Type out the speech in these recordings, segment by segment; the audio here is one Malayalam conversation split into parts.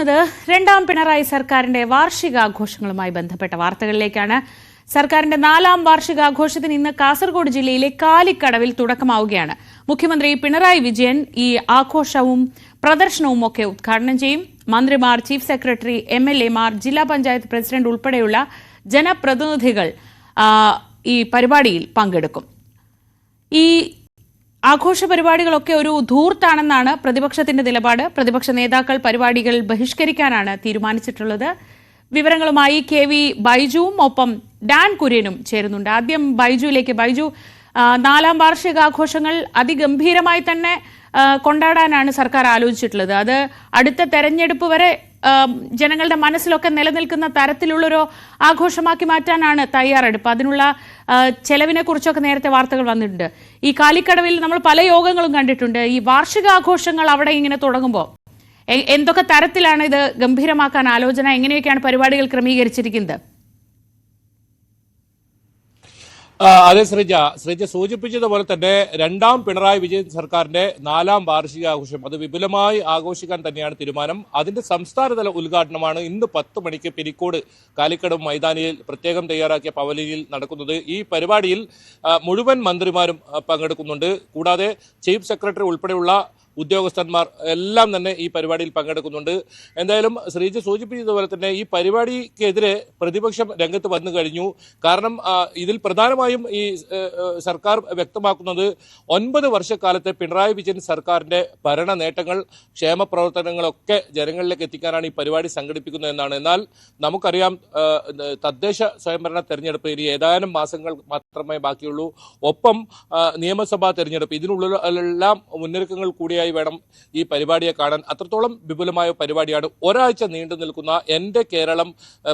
പോകുന്നത് രണ്ടാം പിണറായി സർക്കാരിന്റെ വാർഷികാഘോഷങ്ങളുമായി ബന്ധപ്പെട്ട വാർത്തകളിലേക്കാണ്. സർക്കാരിന്റെ 4ാം വാർഷികാഘോഷത്തിന് ഇന്ന് കാസർഗോഡ് ജില്ലയിലെ കാലിക്കടവിൽ തുടക്കമാവുകയാണ്. മുഖ്യമന്ത്രി പിണറായി വിജയൻ ഈ ആഘോഷവും പ്രദർശനവും ഒക്കെ ഉദ്ഘാടനം ചെയ്യും. മന്ത്രിമാർ, ചീഫ് സെക്രട്ടറി, MLA മാർ, ജില്ലാ പഞ്ചായത്ത് പ്രസിഡന്റ് ഉൾപ്പെടെയുള്ള ജനപ്രതിനിധികൾ ഈ പരിപാടിയിൽ പങ്കെടുക്കും. ഈ ആഘോഷ പരിപാടികളൊക്കെ ഒരു ധൂർത്താണെന്നാണ് പ്രതിപക്ഷത്തിന്റെ നിലപാട്. പ്രതിപക്ഷ നേതാക്കൾ പരിപാടികൾ ബഹിഷ്കരിക്കാനാണ് തീരുമാനിച്ചിട്ടുള്ളത്. വിവരങ്ങളുമായി KV ബൈജുവും ഒപ്പം ഡാൻ കുര്യനും ചേരുന്നുണ്ട്. ആദ്യം ബൈജുവിലേക്ക്. ബൈജു, 4ാം വാർഷികാഘോഷങ്ങൾ അതിഗംഭീരമായി തന്നെ കൊണ്ടാടാനാണ് സർക്കാർ ആലോചിച്ചിട്ടുള്ളത്. അത് അടുത്ത തെരഞ്ഞെടുപ്പ് വരെ ജനങ്ങളുടെ മനസ്സിലൊക്കെ നിലനിൽക്കുന്ന തരത്തിലുള്ളൊരു ആഘോഷമാക്കി മാറ്റാനാണ് തയ്യാറെടുപ്പ്. അതിനുള്ള ചെലവിനെ കുറിച്ചൊക്കെ നേരത്തെ വാർത്തകൾ വന്നിട്ടുണ്ട്. ഈ കാലിക്കടവിൽ നമ്മൾ പല യോഗങ്ങളും കണ്ടിട്ടുണ്ട്. ഈ വാർഷികാഘോഷങ്ങൾ അവിടെ ഇങ്ങനെ തുടങ്ങുമ്പോൾ എന്തൊക്കെ തരത്തിലാണ് ഇത് ഗംഭീരമാക്കാൻ ആലോചന? എങ്ങനെയൊക്കെയാണ് പരിപാടികൾ ക്രമീകരിച്ചിരിക്കുന്നത്? അതെ ശ്രീജ സൂചിപ്പിച്ചതുപോലെ തന്നെ രണ്ടാം പിണറായി വിജയൻ സർക്കാരിന്റെ 4ാം വാർഷികാഘോഷം അത് വിപുലമായി ആഘോഷിക്കാൻ തന്നെയാണ് തീരുമാനം. അതിന്റെ സംസ്ഥാനതല ഉദ്ഘാടനമാണ് ഇന്ന് 10 മണിക്ക് പിരിക്കോട് കാലിക്കടവ് മൈതാനിയിൽ പ്രത്യേകം തയ്യാറാക്കിയ പവലിയനിൽ നടക്കുന്നത്. ഈ പരിപാടിയിൽ മുഴുവൻ മന്ത്രിമാരും പങ്കെടുക്കുന്നുണ്ട്. കൂടാതെ ചീഫ് സെക്രട്ടറി ഉൾപ്പെടെയുള്ള ഉദ്യോഗസ്ഥന്മാർ എല്ലാം തന്നെ ഈ പരിപാടിയിൽ പങ്കെടുക്കുന്നുണ്ട്. എന്തായാലും ശ്രീജ സൂചിപ്പിച്ചതുപോലെ തന്നെ ഈ പരിപാടിക്കെതിരെ പ്രതിപക്ഷം രംഗത്ത് വന്നു കഴിഞ്ഞു. കാരണം ഇതിൽ പ്രധാനമായും ഈ സർക്കാർ വ്യക്തമാക്കുന്നത് 9 വർഷക്കാലത്തെ പിണറായി വിജയൻ സർക്കാരിന്റെ ഭരണ നേട്ടങ്ങൾ, ക്ഷേമ പ്രവർത്തനങ്ങളൊക്കെ ജനങ്ങളിലേക്ക് എത്തിക്കാനാണ് ഈ പരിപാടി സംഘടിപ്പിക്കുന്നത് എന്നാണ്. എന്നാൽ നമുക്കറിയാം, തദ്ദേശ സ്വയംഭരണ തെരഞ്ഞെടുപ്പ് ഇനി ഏതാനും മാസങ്ങൾ മാത്രമേ ബാക്കിയുള്ളൂ. ഒപ്പം നിയമസഭാ തെരഞ്ഞെടുപ്പ്, ഇതിനുള്ളെല്ലാം മുന്നൊരുക്കങ്ങൾ കൂടിയായി വേണം ഈ പരിപാടിയെ കാണാൻ. അത്രത്തോളം വിപുലമായ പരിപാടിയാണ്. ഒരാഴ്ച നീണ്ടു നിൽക്കുന്ന എൻ്റെ കേരളം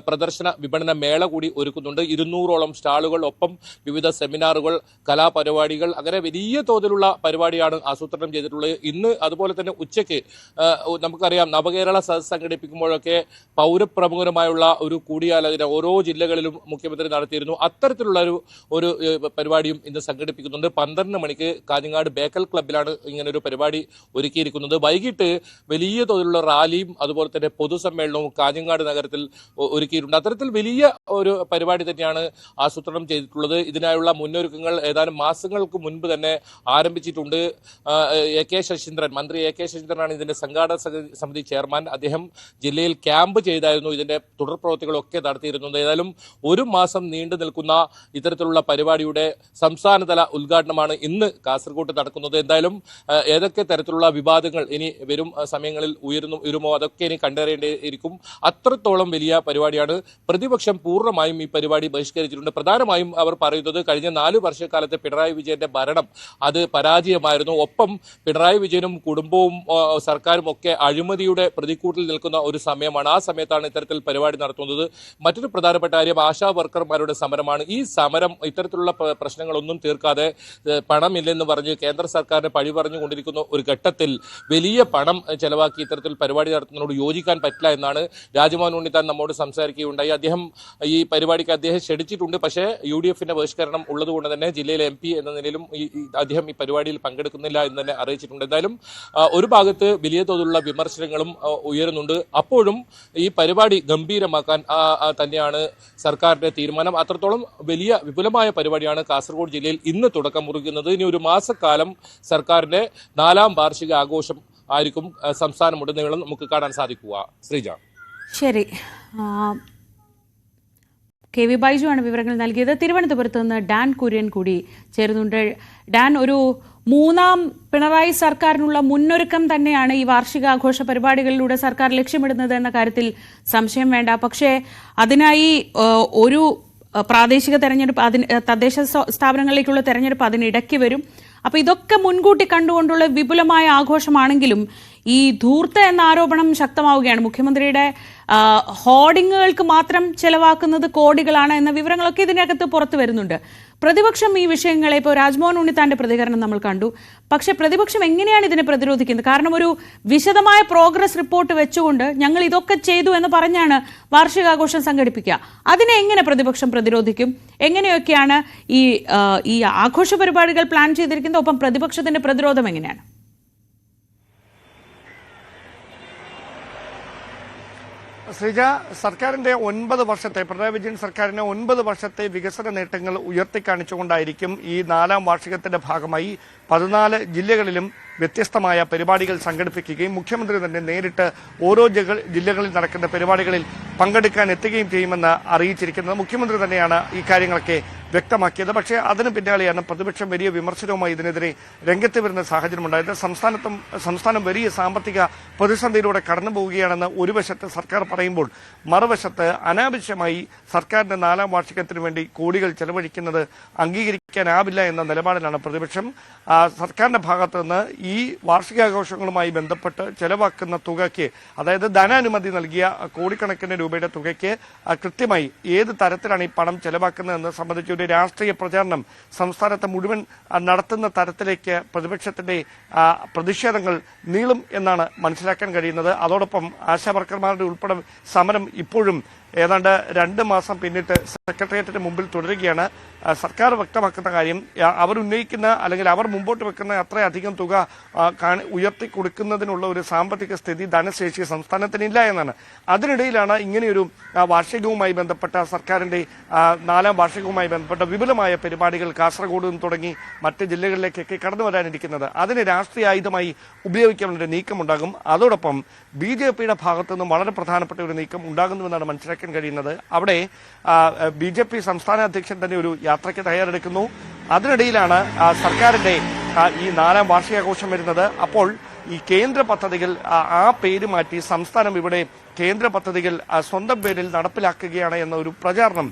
പ്രദർശന വിപണന മേള കൂടി ഒരുക്കുന്നുണ്ട്. 200ഓളം സ്റ്റാളുകൾ, ഒപ്പം വിവിധ സെമിനാറുകൾ, കലാപരിപാടികൾ, അങ്ങനെ വലിയ തോതിലുള്ള പരിപാടിയാണ് ആസൂത്രണം ചെയ്തിട്ടുള്ളത്. ഇന്ന് അതുപോലെ തന്നെ ഉച്ചയ്ക്ക് നമുക്കറിയാം, നവകേരള സദസ്സ് സംഘടിപ്പിക്കുമ്പോഴൊക്കെ പൗരപ്രമുഖരുമായുള്ള ഒരു കൂടിയാലോചന ഓരോ ജില്ലകളിലും മുഖ്യമന്ത്രി നടത്തിയിരുന്നു. അത്തരത്തിലുള്ള ഒരു പരിപാടിയും ഇന്ന് സംഘടിപ്പിക്കുന്നുണ്ട്. 12 മണിക്ക് കാഞ്ഞങ്ങാട് ബേക്കൽ ക്ലബിലാണ് ഇങ്ങനൊരു പരിപാടി ഒരുക്കിയിരിക്കുന്നത്. വൈകിട്ട് വലിയ തോതിലുള്ള റാലിയും അതുപോലെ തന്നെ പൊതുസമ്മേളനവും കാഞ്ഞങ്ങാട് നഗരത്തിൽ ഒരുക്കിയിട്ടുണ്ട്. അത്തരത്തിൽ വലിയ ഒരു പരിപാടി തന്നെയാണ് ആസൂത്രണം ചെയ്തിട്ടുള്ളത്. ഇതിനായുള്ള മുന്നൊരുക്കങ്ങൾ ഏതാനും മാസങ്ങൾക്ക് മുൻപ് തന്നെ ആരംഭിച്ചിട്ടുണ്ട്. മന്ത്രി AK ശശീന്ദ്രനാണ് ഇതിന്റെ സംഘാടക സമിതി ചെയർമാൻ. അദ്ദേഹം ജില്ലയിൽ ക്യാമ്പ് ചെയ്തായിരുന്നു ഇതിന്റെ തുടർ പ്രവൃത്തികളൊക്കെ നടത്തിയിരുന്നത്. ഏതായാലും 1 മാസം നീണ്ടു നിൽക്കുന്ന ഇത്തരത്തിലുള്ള പരിപാടിയുടെ സംസ്ഥാനതല ഉദ്ഘാടനമാണ് ഇന്ന് കാസർഗോഡ് നടക്കുന്നത്. എന്തായാലും ഏതൊക്കെ തരത്തിലുള്ള വിവാദങ്ങൾ ഇനി വരും സമയങ്ങളിൽ ഉയരുമോ അതൊക്കെ ഇനി കണ്ടറിയേണ്ടിയിരിക്കും. അത്രത്തോളം വലിയ പരിപാടിയാണ്. പ്രതിപക്ഷം പൂർണ്ണമായും ഈ പരിപാടി ബഹിഷ്കരിച്ചിട്ടുണ്ട്. പ്രധാനമായും അവർ പറയുന്നത് കഴിഞ്ഞ 4 വർഷക്കാലത്തെ പിണറായി വിജയന്റെ ഭരണം അത് പരാജയമായിരുന്നു. ഒപ്പം പിണറായി വിജയനും കുടുംബവും സർക്കാരും ഒക്കെ അഴിമതിയുടെ പ്രതിക്കൂട്ടിൽ നിൽക്കുന്ന ഒരു സമയമാണ്. ആ സമയത്താണ് ഇത്തരത്തിൽ പരിപാടി നടത്തുന്നത്. മറ്റൊരു പ്രധാനപ്പെട്ട കാര്യം ആശാ വർക്കർമാരുടെ സമരമാണ്. ഈ സമരം ഇത്തരത്തിലുള്ള പ്രശ്നങ്ങളൊന്നും തീർക്കാതെ പണമില്ലെന്ന് പറഞ്ഞ് കേന്ദ്ര സർക്കാരിനെ പഴി പറഞ്ഞുകൊണ്ടിരിക്കുന്ന ഒരു ഘട്ടത്തിൽ വലിയ പണം ചെലവാക്കി ഇത്തരത്തിൽ പരിപാടി നടത്തുന്നതിനോട് യോജിക്കാൻ പറ്റില്ല എന്നാണ് രാജ്മോഹൻ ഉണ്ണിത്താൻ നമ്മോട് സംസാരിക്കുകയുണ്ടായി. ഈ പരിപാടിക്ക് അദ്ദേഹം ക്ഷണിച്ചിട്ടുണ്ട്. പക്ഷേ UDFന്റെ ബഹിഷ്കരണം ഉള്ളതുകൊണ്ട് തന്നെ ജില്ലയിലെ MP എന്ന നിലയിലും അദ്ദേഹം ഈ പരിപാടിയിൽ പങ്കെടുക്കുന്നില്ല എന്ന് തന്നെ അറിയിച്ചിട്ടുണ്ട്. എന്തായാലും ഒരു ഭാഗത്ത് വലിയ തോതിലുള്ള വിമർശനങ്ങളും ഉയരുന്നുണ്ട്. അപ്പോഴും ഈ പരിപാടി ഗംഭീരമാക്കാൻ തന്നെയാണ് സർക്കാരിന്റെ തീരുമാനം. അത്രത്തോളം വലിയ വിപുലമായ പരിപാടിയാണ് കാസർഗോഡ് ജില്ലയിൽ ഇന്ന് തുടക്കം കുറിക്കുന്നത്. ഇനി ഒരു മാസക്കാലം സർക്കാരിന്റെ 4ാം വാർഷിക ആഘോഷം ആയിരിക്കും സംസ്ഥാനമുടനീളം നമുക്ക് കാണാൻ സാധിക്കുക. ശ്രീജ, ശരി. KV ബൈജു ആണ് വിവരങ്ങൾ നൽകിയത്. തിരുവനന്തപുരത്ത് നിന്ന് ഡാൻ കുര്യൻ കൂടി ചേരുന്നുണ്ട്. ഡാൻ, ഒരു 3ാം പിണറായി സർക്കാരിനുള്ള മുന്നൊരുക്കം തന്നെയാണ് ഈ വാർഷികാഘോഷ പരിപാടികളിലൂടെ സർക്കാർ ലക്ഷ്യമിടുന്നത് എന്ന കാര്യത്തിൽ സംശയം വേണ്ട. പക്ഷേ അതിനായി ഒരു പ്രാദേശിക തെരഞ്ഞെടുപ്പ്, തദ്ദേശ സ്ഥാപനങ്ങളിലേക്കുള്ള തെരഞ്ഞെടുപ്പ് അതിനിടയ്ക്ക് വരും. അപ്പോൾ ഇതൊക്കെ മുൻകൂട്ടി കണ്ടുകൊണ്ടുള്ള വിപുലമായ ആഘോഷമാണെങ്കിലും ഈ ധൂർത്ത് എന്ന ആരോപണം ശക്തമാവുകയാണ്. മുഖ്യമന്ത്രിയുടെ ഹോർഡിങ്ങുകൾക്ക് മാത്രം ചെലവാക്കുന്നത് കോടികളാണ് എന്ന വിവരങ്ങളൊക്കെ ഇതിനകത്ത് പുറത്തു വരുന്നുണ്ട്. പ്രതിപക്ഷം ഈ വിഷയങ്ങളെ, ഇപ്പോൾ രാജ്മോഹൻ ഉണ്ണിത്താന്റെ പ്രതികരണം നമ്മൾ കണ്ടു. പക്ഷെ പ്രതിപക്ഷം എങ്ങനെയാണ് ഇതിനെ പ്രതിരോധിക്കുന്നത്? കാരണം ഒരു വിശദമായ പ്രോഗ്രസ് റിപ്പോർട്ട് വെച്ചുകൊണ്ട് ഞങ്ങൾ ഇതൊക്കെ ചെയ്തു എന്ന് പറഞ്ഞാണ് വാർഷികാഘോഷം സംഘടിപ്പിക്കുക. അതിനെ എങ്ങനെ പ്രതിപക്ഷം പ്രതിരോധിക്കും? എങ്ങനെയൊക്കെയാണ് ഈ ആഘോഷ പരിപാടികൾ പ്ലാൻ ചെയ്തിരിക്കുന്നത്? ഒപ്പം പ്രതിപക്ഷത്തിന്റെ പ്രതിരോധം എങ്ങനെയാണ്? ശ്രീജ, സർക്കാരിന്റെ 9 വർഷത്തെ പിണറായി വിജയൻ സർക്കാരിന്റെ 9 വർഷത്തെ വികസന നേട്ടങ്ങൾ ഉയർത്തിക്കാണിച്ചുകൊണ്ടായിരിക്കും ഈ 4ാം വാർഷികത്തിന്റെ ഭാഗമായി 14 ജില്ലകളിലും വ്യത്യസ്തമായ പരിപാടികൾ സംഘടിപ്പിക്കുകയും മുഖ്യമന്ത്രി തന്നെ നേരിട്ട് ഓരോ ജില്ലകളിൽ നടക്കുന്ന പരിപാടികളിൽ പങ്കെടുക്കാൻ എത്തുകയും ചെയ്യുമെന്ന് അറിയിച്ചിരിക്കുന്നത്. മുഖ്യമന്ത്രി തന്നെയാണ് ഈ കാര്യങ്ങളൊക്കെ വ്യക്തമാക്കിയത്. പക്ഷേ അതിന് പിന്നാലെയാണ് പ്രതിപക്ഷം വലിയ വിമർശനവുമായി ഇതിനെതിരെ രംഗത്ത് വരുന്ന സാഹചര്യമുണ്ടായത്. സംസ്ഥാനം വലിയ സാമ്പത്തിക പ്രതിസന്ധിയിലൂടെ കടന്നു പോവുകയാണെന്ന് ഒരു വശത്ത് സർക്കാർ പറയുമ്പോൾ മറുവശത്ത് അനാവശ്യമായി സർക്കാരിന്റെ 4ാം വാർഷികത്തിന് വേണ്ടി കോടികൾ ചെലവഴിക്കുന്നത് അംഗീകരിക്കാനാവില്ല എന്ന നിലപാടിലാണ് പ്രതിപക്ഷം. സർക്കാരിന്റെ ഭാഗത്ത് നിന്ന് ഈ വാർഷികാഘോഷങ്ങളുമായി ബന്ധപ്പെട്ട് ചെലവാക്കുന്ന തുകയ്ക്ക്, അതായത് ധനാനുമതി നൽകിയ കോടിക്കണക്കിന് രൂപയുടെ തുകയ്ക്ക് കൃത്യമായി ഏത് തരത്തിലാണ് ഈ പണം ചെലവാക്കുന്നതെന്ന് സംബന്ധിച്ച് ഒരു രാഷ്ട്രീയ പ്രചാരണം സംസ്ഥാനത്ത് മുഴുവൻ നടത്തുന്ന തരത്തിലേക്ക് പ്രതിപക്ഷത്തിന്റെ പ്രതിഷേധങ്ങൾ നീളും എന്നാണ് മനസ്സിലാക്കാൻ കഴിയുന്നത്. അതോടൊപ്പം ആശാവർക്കർമാരുടെ ഉൾപ്പെടെ സമരം ഇപ്പോഴും ഏതാണ്ട് 2 മാസം പിന്നിട്ട് സെക്രട്ടേറിയറ്റിന് മുമ്പിൽ തുടരുകയാണ്. സർക്കാർ വ്യക്തമാക്കുന്ന കാര്യം, അവരുന്നയിക്കുന്ന അല്ലെങ്കിൽ അവർ മുമ്പോട്ട് വെക്കുന്ന അത്രയധികം തുക ഉയർത്തി കൊടുക്കുന്നതിനുള്ള ഒരു സാമ്പത്തിക സ്ഥിതി, ധനശേഷി സംസ്ഥാനത്തിനില്ല എന്നാണ്. അതിനിടയിലാണ് ഇങ്ങനെയൊരു വാർഷികവുമായി ബന്ധപ്പെട്ട സർക്കാരിന്റെ 4ാം വാർഷികവുമായി ബന്ധപ്പെട്ട വിപുലമായ പരിപാടികൾ കാസർഗോഡ് നിന്ന് തുടങ്ങി മറ്റ് ജില്ലകളിലേക്കൊക്കെ കടന്നു വരാനിരിക്കുന്നത്. അതിന് രാഷ്ട്രീയ ആയുധമായി ഉപയോഗിക്കാനുള്ള നീക്കമുണ്ടാകും. അതോടൊപ്പം BJPയുടെ ഭാഗത്തു നിന്നും വളരെ പ്രധാനപ്പെട്ട ഒരു നീക്കം ഉണ്ടാകുന്നുവെന്നാണ് മനസ്സിലാക്കാൻ കഴിയുന്നത്. അവിടെ BJP സംസ്ഥാന അധ്യക്ഷൻ തന്നെ ഒരു യാത്രയ്ക്ക് തയ്യാറെടുക്കുന്നു. അതിനിടയിലാണ് സർക്കാരിന്റെ ഈ 4ാം വാർഷികാഘോഷം വരുന്നത്. അപ്പോൾ ഈ കേന്ദ്ര പദ്ധതികൾ ആ പേര് മാറ്റി സംസ്ഥാനം ഇവിടെ കേന്ദ്ര പദ്ധതികൾ സ്വന്തം പേരിൽ നടപ്പിലാക്കുകയാണ് എന്ന ഒരു പ്രചാരണം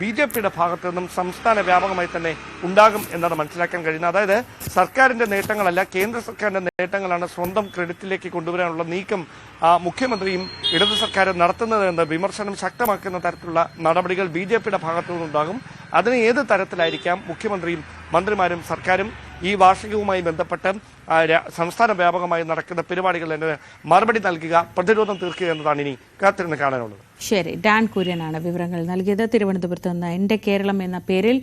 BJPയുടെ ഭാഗത്തു നിന്നും സംസ്ഥാന വ്യാപകമായി തന്നെ ഉണ്ടാകും എന്നാണ് മനസ്സിലാക്കാൻ കഴിയുന്നത്. അതായത് സർക്കാരിന്റെ നേട്ടങ്ങളല്ല, കേന്ദ്ര സർക്കാരിന്റെ നേട്ടങ്ങളാണ് സ്വന്തം ക്രെഡിറ്റിലേക്ക് കൊണ്ടുവരാനുള്ള നീക്കം മുഖ്യമന്ത്രിയും ഇടതു സർക്കാരും നടത്തുന്നതെന്ന് വിമർശനം ശക്തമാക്കുന്ന തരത്തിലുള്ള നടപടികൾ BJPയുടെ ഭാഗത്തു നിന്നുണ്ടാകും. അതിന് ഏത് തരത്തിലായിരിക്കാം മുഖ്യമന്ത്രിയും മന്ത്രിമാരും സർക്കാരും ഈ വാർഷികവുമായി ബന്ധപ്പെട്ട് സംസ്ഥാന വ്യാപകമായി നടക്കുന്ന പരിപാടികൾ തന്നെ മറുപടി നൽകുക, പ്രതിരോധം തീർക്കുക എന്നതാണ് ഇനി കാത്തിരുന്ന് കാണാനുള്ളത്. ശരി, ഡാൻ കുര്യനാണ് വിവരങ്ങൾ നൽകിയത്. തിരുവനന്തപുരത്ത് നിന്ന് എന്റെ കേരളം എന്ന പേരിൽ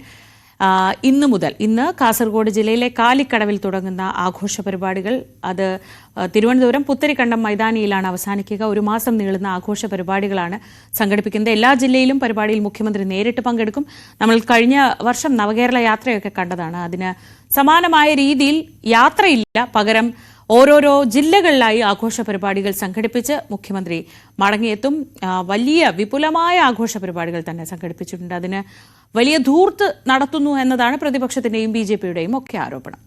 ഇന്ന് കാസർഗോഡ് ജില്ലയിലെ കാലിക്കടവിൽ തുടങ്ങുന്ന ആഘോഷ പരിപാടികൾ അത് തിരുവനന്തപുരം പുത്തരിക്കണ്ടം മൈതാനിയിലാണ് അവസാനിക്കുക. 1 മാസം നീളുന്ന ആഘോഷ പരിപാടികളാണ് സംഘടിപ്പിക്കുന്നത്. എല്ലാ ജില്ലയിലും പരിപാടിയിൽ മുഖ്യമന്ത്രി നേരിട്ട് പങ്കെടുക്കും. നമ്മൾ കഴിഞ്ഞ വർഷം നവകേരള യാത്രയൊക്കെ കണ്ടതാണ്. അതിന് സമാനമായ രീതിയിൽ യാത്രയില്ല, പകരം ഓരോരോ ജില്ലകളിലായി ആഘോഷ പരിപാടികൾ സംഘടിപ്പിച്ച് മുഖ്യമന്ത്രി മടങ്ങിയെത്തും. വലിയ വിപുലമായ ആഘോഷ പരിപാടികൾ തന്നെ സംഘടിപ്പിച്ചിട്ടുണ്ട്. അതിന് വലിയ ധൂർത്ത് നടത്തുന്നു എന്നതാണ് പ്രതിപക്ഷത്തിന്റെയും BJPയുടെയും ഒക്കെ ആരോപണം.